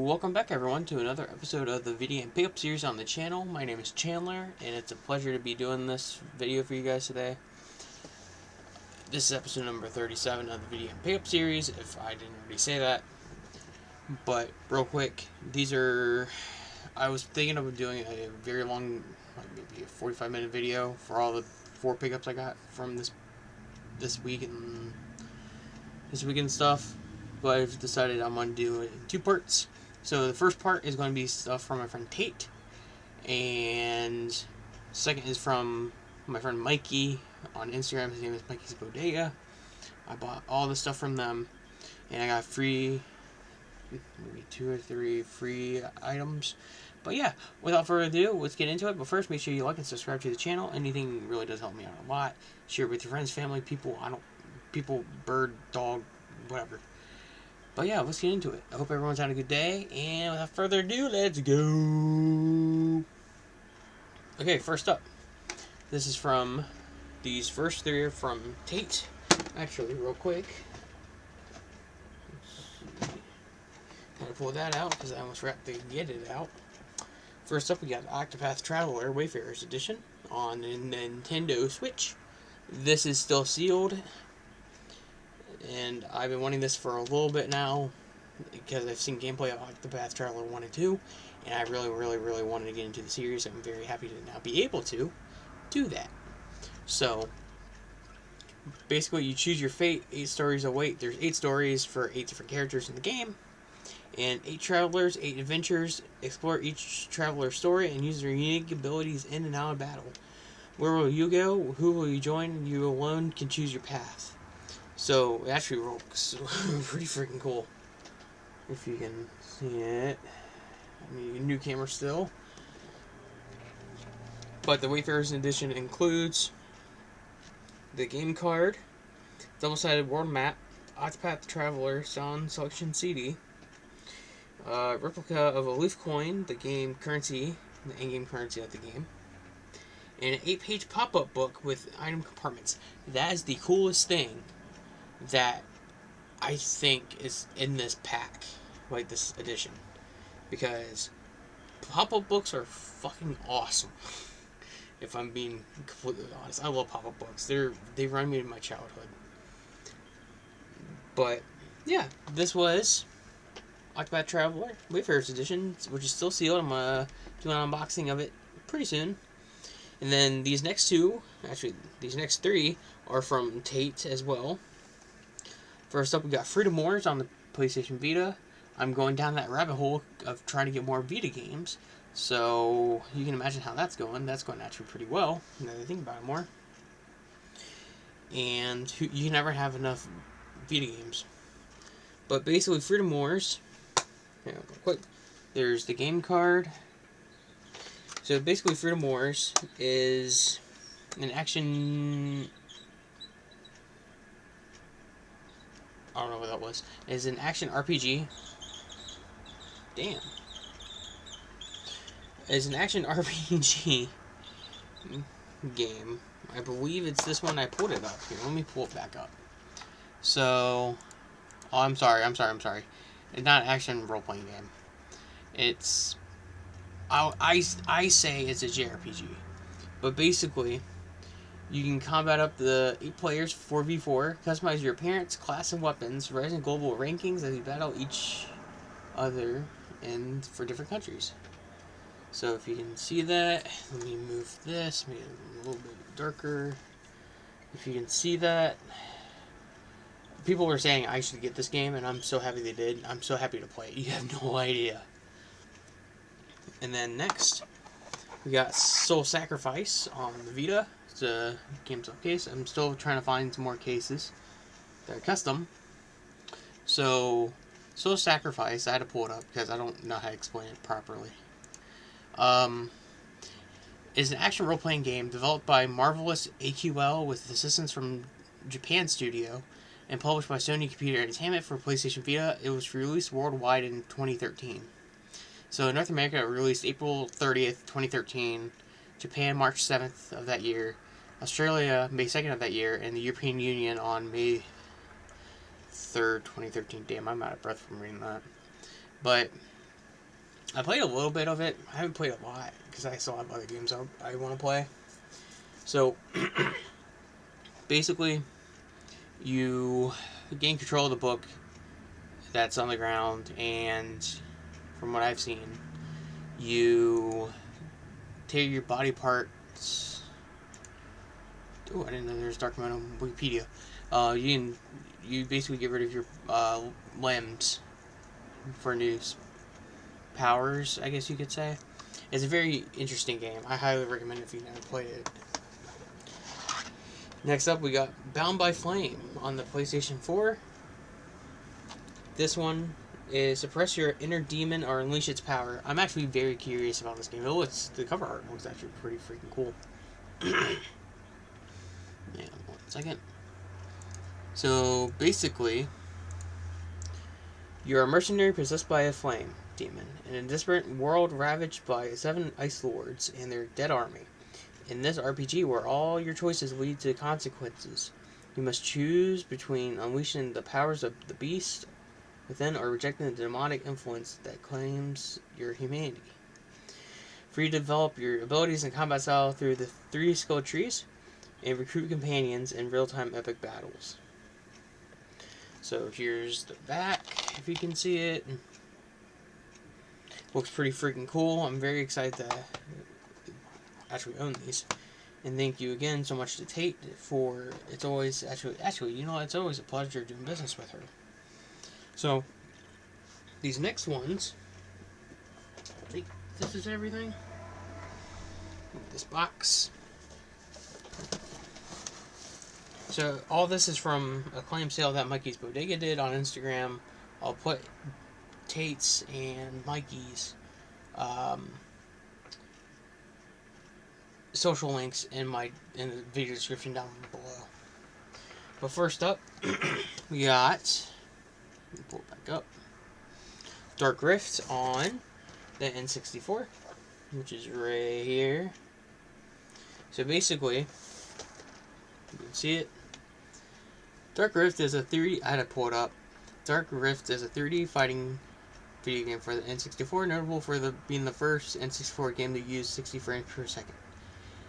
welcome back everyone to another episode of the video and pickup series on the channel. My name is Chandler, and it's a pleasure to be doing this video for you guys today. This is episode number 37 of the video and pickup series, if I didn't already say that. But, real quick, I was thinking of doing a very long, like maybe a 45-minute video for all the 4 pickups I got from this week and stuff. But I've decided I'm going to do it in 2 parts. So the first part is going to be stuff from my friend Tate, and second is from my friend Mikey on Instagram. His name is Mikey's Bodega. I bought all the stuff from them, and I got maybe 2 or 3 free items. But yeah, without further ado, let's get into it. But first, make sure you like and subscribe to the channel. Anything really does help me out a lot. Share it with your friends, family, people, bird, dog, whatever. But yeah, let's get into it. I hope everyone's had a good day, and without further ado, let's go! Okay, first up, this is from, these first 3 are from Tate. Actually, real quick, let's see. Gotta pull that out, because I almost forgot to get it out. First up, we got Octopath Traveler Wayfarer's Edition on the Nintendo Switch. This is still sealed, and I've been wanting this for a little bit now because I've seen gameplay of Octopath Traveler 1 and 2, and I really wanted to get into the series. I'm very happy to now be able to do that. So, basically, you choose your fate. 8 stories await. There's 8 stories for 8 different characters in the game, and 8 travelers, 8 adventures. Explore each traveler's story and use their unique abilities in and out of battle. Where will you go? Who will you join? You alone can choose your path. So, it actually looks pretty freaking cool. If you can see it. I mean, new camera still. But the Wayfarer's Edition includes the game card, double-sided world map, Octopath Traveler Sound Selection CD, replica of a Leaf Coin, the game currency, the in-game currency of the game, and an 8-page pop-up book with item compartments. That is the coolest thing that I think is in this pack, like this edition, because pop-up books are fucking awesome. If I'm being completely honest, I love pop-up books. They remind me of my childhood. But yeah, this was Octopath Traveler Wayfarer's Edition, which is still sealed. I'm gonna do an unboxing of it pretty soon. And then these next 2, actually these next 3, are from Tate as well. First up, we got Freedom Wars on the PlayStation Vita. I'm going down that rabbit hole of trying to get more Vita games, so you can imagine how that's going. That's going actually pretty well, now that I think about it more. And you never have enough Vita games. But basically, Freedom Wars, real quick, there's the game card. So basically, Freedom Wars is an action... I don't know what that was. It's an action RPG. Damn. It's an action RPG game. I believe it's this one. I pulled it up here. Let me pull it back up. So, oh, I'm sorry. It's not an action role-playing game. It's, I say it's a JRPG. But basically, you can combat up to 8 players 4v4, customize your appearance, class, and weapons, rise in global rankings as you battle each other and for different countries. So if you can see that, let me move this, make it a little bit darker. If you can see that, people were saying I should get this game, and I'm so happy they did. I'm so happy to play it. You have no idea. And then next, we got Soul Sacrifice on the Vita. It's a GameStop case. I'm still trying to find some more cases that are custom. So, Soul Sacrifice, I had to pull it up because I don't know how to explain it properly. Is an action role-playing game developed by Marvelous AQL with assistance from Japan Studio and published by Sony Computer Entertainment for PlayStation Vita. It was released worldwide in 2013. So in North America, it released April 30th, 2013. Japan, March 7th of that year. Australia, May 2nd of that year. And the European Union on May 3rd, 2013. Damn, I'm out of breath from reading that. But I played a little bit of it. I haven't played a lot because I still have other games I want to play. So, basically, you gain control of the book that's on the ground, and from what I've seen, you take your body parts. Oh, I didn't know there was dark mode on Wikipedia. You basically get rid of your limbs for new powers, I guess you could say. It's a very interesting game. I highly recommend it if you've never played it. Next up, we got Bound by Flame on the PlayStation 4. This one is suppress your inner demon or unleash its power. I'm actually very curious about this game. The cover art looks actually pretty freaking cool. Yeah, 1 second. So basically, you're a mercenary possessed by a flame demon in a desperate world ravaged by 7 ice lords and their dead army. In this RPG, where all your choices lead to consequences, you must choose between unleashing the powers of the beast within or rejecting the demonic influence that claims your humanity. Free to develop your abilities and combat style through the 3 skill trees and recruit companions in real-time epic battles. So here's the back, if you can see it. Looks pretty freaking cool. I'm very excited to actually own these. And thank you again so much to Tate for, it's always, actually, you know, it's always a pleasure doing business with her. So, these next ones, I think this is everything. This box. So, all this is from a claim sale that Mikey's Bodega did on Instagram. I'll put Tate's and Mikey's social links in the video description down below. But first up, we got, let me pull it back up, Dark Rift on the N64, which is right here. So basically, you can see it. Dark Rift is a 3D, I had to pull it up. Dark Rift is a 3D fighting video game for the N64, notable for being the first N64 game to use 60 frames per second.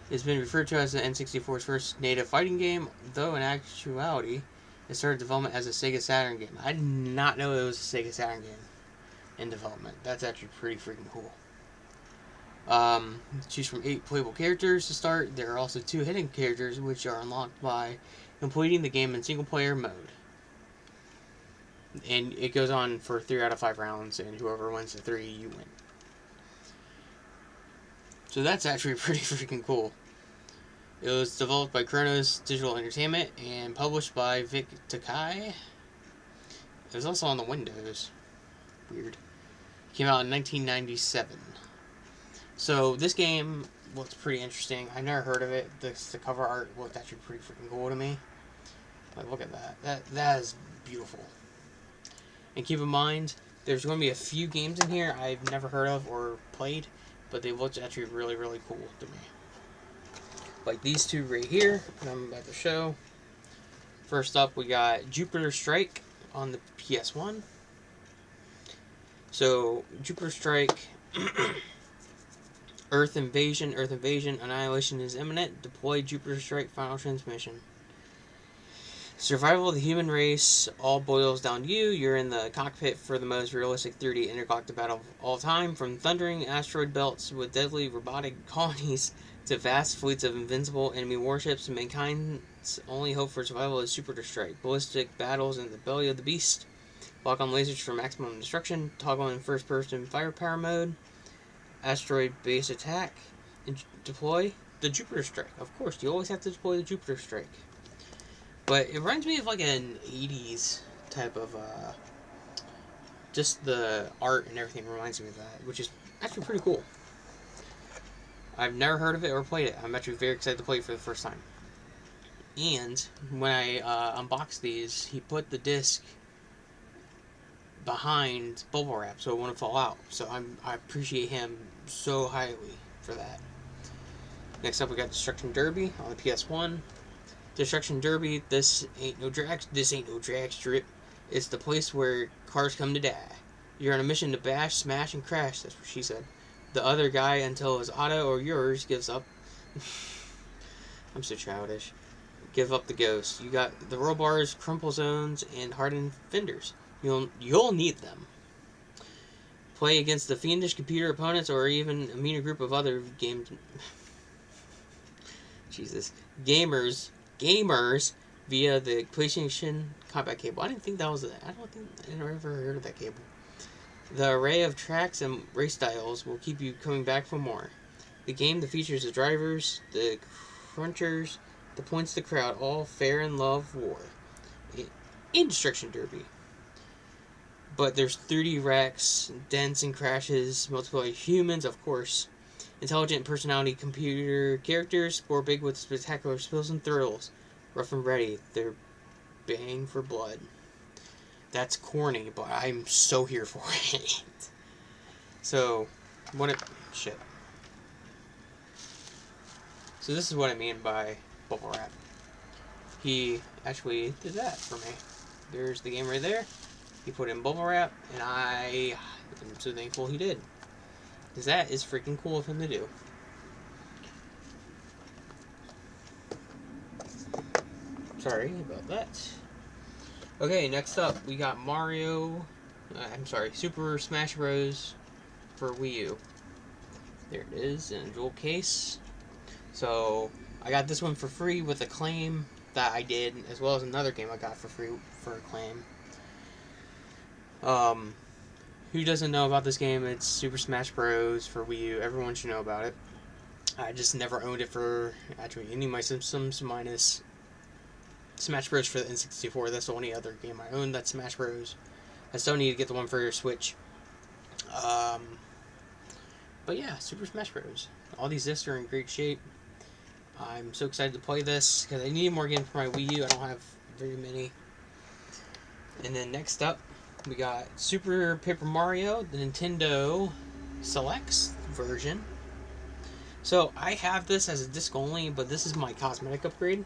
It's been referred to as the N64's first native fighting game, though in actuality, it started development as a Sega Saturn game. I did not know it was a Sega Saturn game in development. That's actually pretty freaking cool. Choose from 8 playable characters to start. There are also 2 hidden characters, which are unlocked by completing the game in single-player mode. And it goes on for 3 out of 5 rounds, and whoever wins the 3, you win. So that's actually pretty freaking cool. It was developed by Chronos Digital Entertainment and published by Vic Takai. It was also on the Windows. Weird. It came out in 1997. So this game looks pretty interesting. I never heard of it. The cover art looked actually pretty freaking cool to me. Like, look at that. That is beautiful. And keep in mind, there's going to be a few games in here I've never heard of or played, but they looked actually really, really cool to me. Like these 2 right here that I'm about to show. First up, we got Jupiter Strike on the PS1. So, Jupiter Strike, Earth Invasion, Annihilation is imminent. Deploy Jupiter Strike, Final Transmission. Survival of the human race all boils down to you. You're in the cockpit for the most realistic 3D intergalactic battle of all time. From thundering asteroid belts with deadly robotic colonies to vast fleets of invincible enemy warships, mankind's only hope for survival is Jupiter Strike. Ballistic battles in the belly of the beast. Lock on lasers for maximum destruction. Toggle in first-person firepower mode. Asteroid base attack. And deploy the Jupiter Strike. Of course, you always have to deploy the Jupiter Strike. But it reminds me of like an 80s type of, just the art and everything reminds me of that, which is actually pretty cool. I've never heard of it or played it. I'm actually very excited to play it for the first time. And when I unboxed these, he put the disc behind bubble wrap so it wouldn't fall out. So I appreciate him so highly for that. Next up, we got Destruction Derby on the PS1. Destruction Derby, this ain't no drag strip. It's the place where cars come to die. You're on a mission to bash, smash, and crash. That's what she said. The other guy until his auto or yours gives up. I'm so childish. Give up the ghost. You got the roll bars, crumple zones, and hardened fenders. You'll need them. Play against the fiendish computer opponents or even a meaner group of other games. Jesus. Gamers via the PlayStation combat cable. I didn't think that was it. I never heard of that cable. The array of tracks and race styles will keep you coming back for more. The game that features the drivers, the crunchers, the points the crowd, all fair in love war. In Destruction Derby. But there's 3D wrecks, dents and crashes, multiplayer humans, of course. Intelligent personality computer characters score big with spectacular spills and thrills. Rough and ready, they're bang for blood. That's corny, but I'm so here for it. So, shit. So this is what I mean by bubble wrap. He actually did that for me. There's the game right there. He put in bubble wrap, and I am so thankful he did. Because that is freaking cool of him to do. Sorry about that. Okay, next up, we got Super Smash Bros. For Wii U. There it is, in a jewel case. So, I got this one for free with a claim that I did, as well as another game I got for free for a claim. Who doesn't know about this game? It's Super Smash Bros. For Wii U. Everyone should know about it. I just never owned it for actually any of my systems minus Smash Bros. For the N64. That's the only other game I own that's Smash Bros. I still need to get the one for your Switch. But yeah, Super Smash Bros. All these discs are in great shape. I'm so excited to play this because I need more games for my Wii U. I don't have very many. And then next up, we got Super Paper Mario, the Nintendo Selects version. So I have this as a disc only, but this is my cosmetic upgrade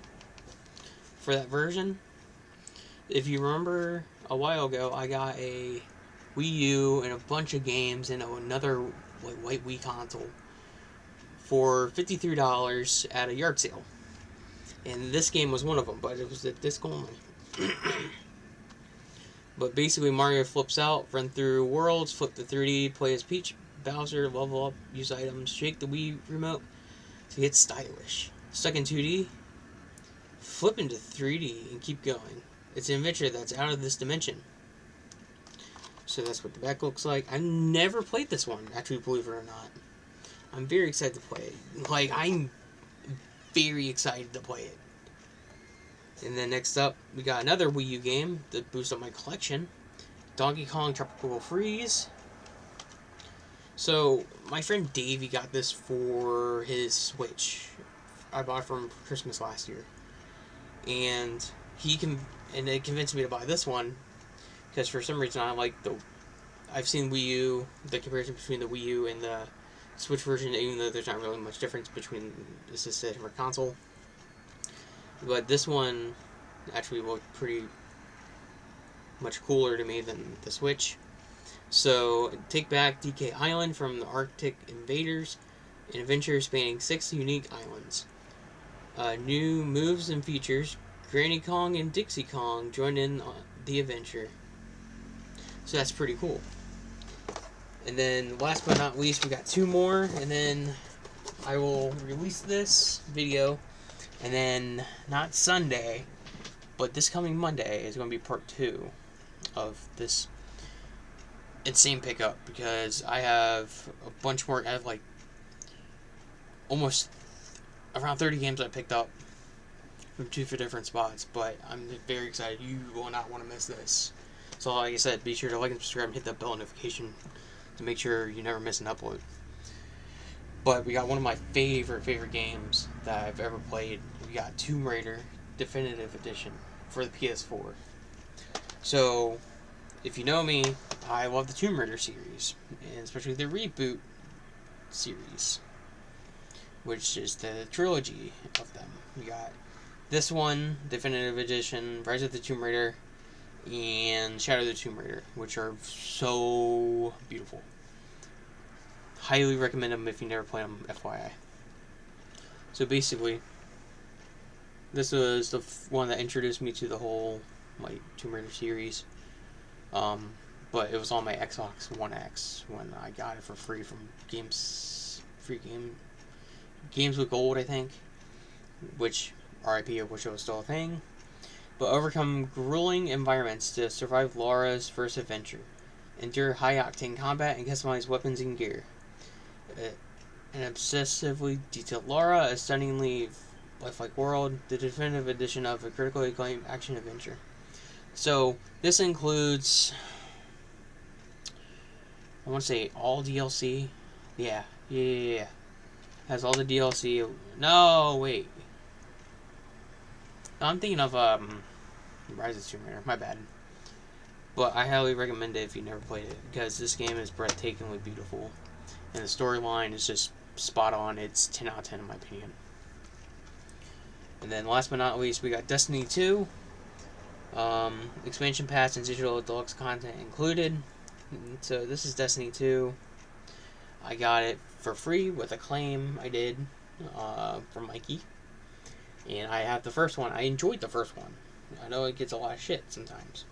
for that version. If you remember a while ago, I got a Wii U and a bunch of games and another white Wii console for $53 at a yard sale. And this game was one of them, but it was a disc only. But basically, Mario flips out, run through worlds, flip to 3D, play as Peach, Bowser, level up, use items, shake the Wii remote to get stylish. Stuck in 2D, flip into 3D and keep going. It's an adventure that's out of this dimension. So that's what the back looks like. I've never played this one, actually, believe it or not. I'm very excited to play it. I'm very excited to play it. And then next up, we got another Wii U game to boost up my collection. Donkey Kong Tropical Freeze. So, my friend Davey got this for his Switch. I bought it from Christmas last year. And it convinced me to buy this one. Because for some reason I've seen Wii U, the comparison between the Wii U and the Switch version, even though there's not really much difference between the system or console. But this one actually looked pretty much cooler to me than the Switch. So, take back DK Island from the Arctic invaders, an adventure spanning 6 unique islands. New moves and features, Granny Kong and Dixie Kong join in on the adventure. So that's pretty cool. And then, last but not least, we got 2 more, and then I will release this video. And then, not Sunday, but this coming Monday is going to be part 2 of this insane pickup. Because I have a bunch more, I have almost around 30 games I picked up from 2 different spots. But I'm very excited. You will not want to miss this. So like I said, be sure to like and subscribe and hit that bell notification to make sure you never miss an upload. But we got one of my favorite games that I've ever played. We got Tomb Raider Definitive Edition for the PS4. So, if you know me, I love the Tomb Raider series, and especially the reboot series, which is the trilogy of them. We got this one, Definitive Edition, Rise of the Tomb Raider, and Shadow of the Tomb Raider, which are so beautiful. Highly recommend them if you never played them, FYI. So basically, this was the one that introduced me to the whole like Tomb Raider series. But it was on my Xbox One X when I got it for free from Games with Gold, I think. Which RIP, I wish it was still a thing. But overcome grueling environments to survive Laura's first adventure. Endure high-octane combat and customize weapons and gear. An obsessively detailed Laura, a stunningly lifelike world, the definitive edition of a critically acclaimed action adventure. So, this includes, I want to say, all DLC. Yeah. Has all the DLC. No, wait. No, I'm thinking of, Rise of Tomb Raider. My bad. But I highly recommend it if you never played it, because this game is breathtakingly beautiful. And the storyline is just spot on. It's 10 out of 10 in my opinion. And then last but not least, we got Destiny 2. Expansion pass and digital deluxe content included. So this is Destiny 2. I got it for free with a claim I did from Mikey. And I have the first one. I enjoyed the first one. I know it gets a lot of shit sometimes,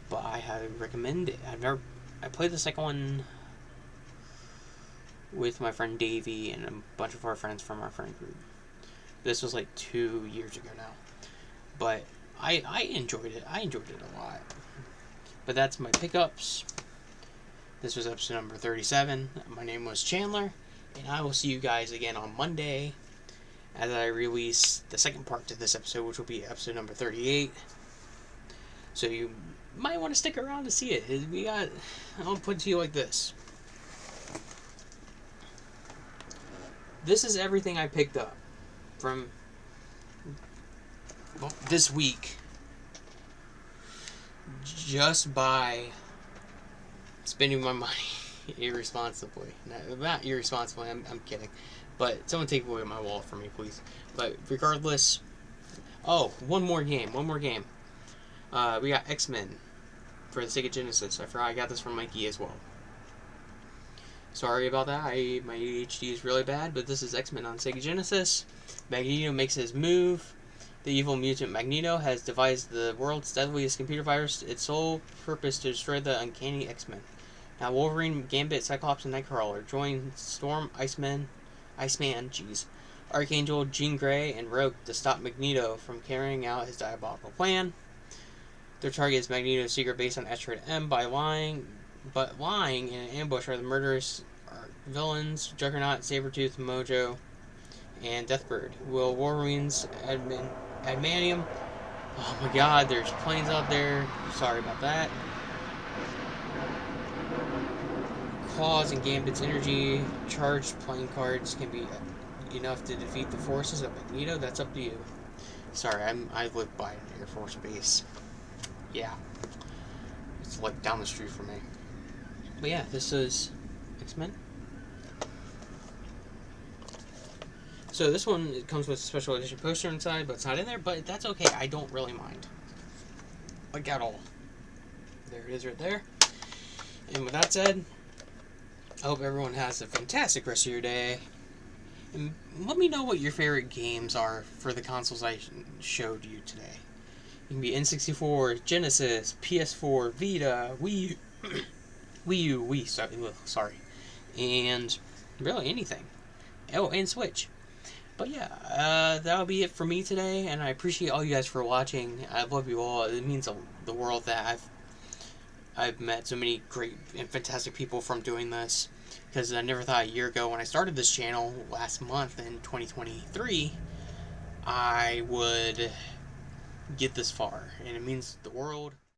but I highly recommend it. I played the second one with my friend Davey and a bunch of our friends from our friend group. This was like 2 years ago now. But I enjoyed it. I enjoyed it a lot. But that's my pickups. This was episode number 37. My name was Chandler. And I will see you guys again on Monday as I release the second part to this episode, which will be episode number 38. So you might want to stick around to see it. I'll put it to you like this. This is everything I picked up from this week just by spending my money irresponsibly. Not irresponsibly, I'm kidding. But someone take away my wallet from me, please. But regardless... Oh, one more game. We got X-Men for the Sega Genesis. I forgot I got this from Mikey as well. Sorry about that. My ADHD is really bad, but this is X-Men on Sega Genesis. Magneto makes his move. The evil mutant Magneto has devised the world's deadliest computer virus, its sole purpose to destroy the uncanny X-Men. Now Wolverine, Gambit, Cyclops, and Nightcrawler join Storm, Iceman, Archangel, Jean Grey, and Rogue to stop Magneto from carrying out his diabolical plan. Their target is Magneto's secret base on Asteroid M. Lying in an ambush are the murderous villains Juggernaut, Sabretooth, Mojo, and Deathbird. Will Wolverine's adamantium... Oh my god, there's planes out there. Sorry about that. Claws and Gambit's energy charged playing cards can be enough to defeat the forces of Magneto. That's up to you. Sorry, I live by an Air Force base. Yeah. It's like down the street from me. But yeah, this is X-Men. So this one, it comes with a special edition poster inside, but it's not in there, but that's okay. I don't really mind. Like at all. There it is right there. And with that said, I hope everyone has a fantastic rest of your day. And let me know what your favorite games are for the consoles I showed you today. It can be N64, Genesis, PS4, Vita, Wii U, sorry. And really anything. Oh, and Switch. But yeah, that'll be it for me today, and I appreciate all you guys for watching. I love you all. It means the world that I've met so many great and fantastic people from doing this, because I never thought a year ago when I started this channel last month in 2023 I would get this far, and it means the world.